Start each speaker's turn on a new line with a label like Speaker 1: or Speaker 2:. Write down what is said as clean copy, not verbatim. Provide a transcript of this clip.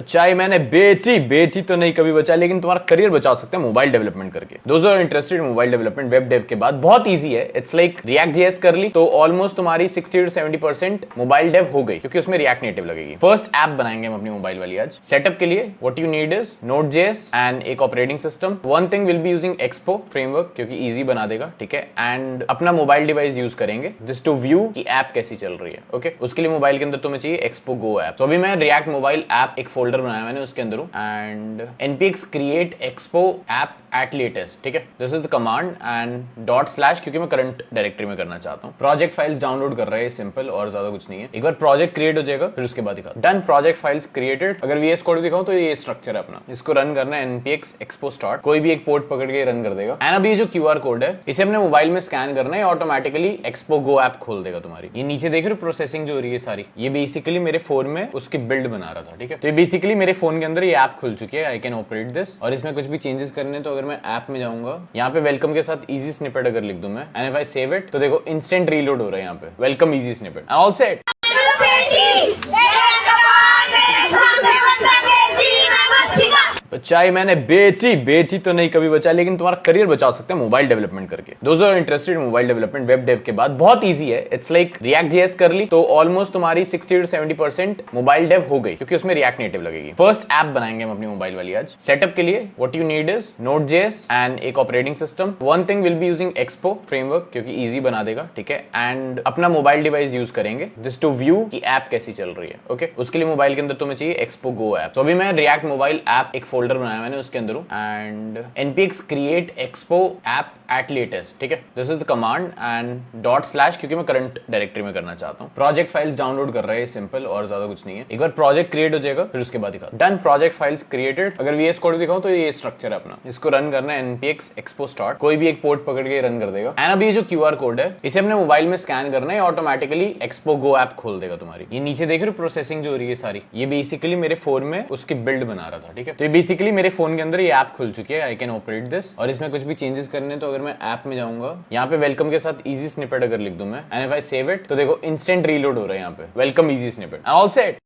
Speaker 1: चाहे मैंने बेटी बेटी तो नहीं कभी बचा, लेकिन तुम्हारा करियर बचा सकते हैं मोबाइल डेवलपमेंट करके। Those are interested in mobile development web dev के बाद बहुत इजी है। इट्स लाइक रिएक्ट जेएस कर ली तो ऑलमोस्ट तुम्हारी 60 to 70% मोबाइल डेव हो गई, क्योंकि उसमें रिएक्ट नेटिव लगेगी। फर्स्ट ऐप बनाएंगे हम अपनी मोबाइल वाली आज। सेटअप के लिए what you need is Node.js and एक operating system. One thing will be using Expo framework, क्योंकि इजी बना देगा, ठीक है। एंड अपना मोबाइल डिवाइस यूज करेंगे जस्ट टू व्यू की ऐप कैसी चल रही है। ओके, उसके लिए मोबाइल के अंदर तुम्हें चाहिए एक्सपो गो ऐप। तो अभी मैं रिएक्ट मोबाइल ऐप एक फोल्डर बनाया मैंने, उसके अंदर हूं and npx create expo app at latest, ठीक है। This is the command and // क्योंकि मैं करंट डायरेक्टरी में करना चाहता हूँ। प्रोजेक्ट फाइल्स डाउनलोड कर रहे हैं, सिंपल और ज्यादा कुछ नहीं है। एक बार प्रोजेक्ट क्रिएट हो जाएगा फिर उसके बाद दिखा। Done, project files created. अगर VS कोड दिखाऊं तो ये स्ट्रक्चर है अपना। इसको रन करना है npx expo start, कोई भी एक पोर्ट पकड़ के रन कर देगा। एंड अभी ये जो QR कोड है इसे अपने मोबाइल में स्कैन करना है, ऑटोमेटिकली एक्सपो गो ऐप खोल देगा तुम्हारी। ये नीचे देख रहे हो प्रोसेसिंग जो हो रही है सारी, ये बेसिकली मेरे फोन में उसकी बिल्ड बना रहा था, ठीक है। तो ये बेसिकली मेरे फोन के अंदर ये ऐप खुल चुकी है। आई कैन ऑपरेट दिस, और इसमें कुछ भी चेंजेस करने तो अगर मैं ऐप में जाऊंगा, यहाँ पे वेलकम के साथ इजी स्निपेट अगर लिख दूं मैं, and if I save it तो देखो इंस्टेंट रीलोड हो रहा है यहाँ पे, welcome easy snippet and all set. चाहे मैंने बेटी बेटी तो नहीं कभी बचा, लेकिन तुम्हारा करियर बचा सकते हैं मोबाइल डेवलपमेंट करके। Those are interested in mobile development web dev के बाद बहुत इजी है। इट्स लाइक रिएक्ट जेएस कर ली तो ऑलमोस्ट तुम्हारी 60 to 70% मोबाइल डेव हो गई, क्योंकि उसमें रिएक्ट नेटिव लगेगी। फर्स्ट ऐप बनाएंगे हम अपनी मोबाइल वाली आज। सेटअप के लिए what you need is Node.js and एक operating system. One thing will be using Expo framework, क्योंकि इजी बना देगा, ठीक है। एंड अपना मोबाइल डिवाइस यूज करेंगे जस्ट टू व्यू की ऐप कैसी चल रही है। ओके, उसके लिए मोबाइल के अंदर तुम्हें चाहिए एक्सपो गो ऐप। तो अभी मैं रिएक्ट मोबाइल ऐप एक फोल्डर बनाया मैंने, उसके अंदर हूं and npx create expo app at latest, ठीक है। This is the command and // क्योंकि मैं करंट डायरेक्टरी में करना चाहता हूँ। प्रोजेक्ट फाइल्स डाउनलोड कर रहे हैं, सिंपल और ज्यादा कुछ नहीं है। एक बार प्रोजेक्ट क्रिएट हो जाएगा फिर उसके बाद दिखा। Done, project files created. अगर VS कोड दिखाऊं तो ये स्ट्रक्चर है अपना। इसको रन करना है npx expo start, कोई भी एक पोर्ट पकड़ के रन कर देगा। एंड अभी ये जो QR कोड है इसे अपने मोबाइल में स्कैन करना है, ऑटोमेटिकली एक्सपो गो ऐप खोल देगा तुम्हारी। ये नीचे देख रहे हो प्रोसेसिंग जो हो रही है सारी, ये बेसिकली मेरे फोन में उसकी बिल्ड बना रहा था, ठीक है। तो ये बेसिकली मेरे फोन के अंदर ये ऐप खुल चुकी है। आई कैन ऑपरेट दिस, और इसमें कुछ भी चेंजेस करने तो अगर मैं ऐप में जाऊंगा, यहाँ पे वेलकम के साथ इजी स्निपेट अगर लिख दूं मैं, and if I save it तो देखो इंस्टेंट रीलोड हो रहा है यहाँ पे, welcome easy snippet and all set.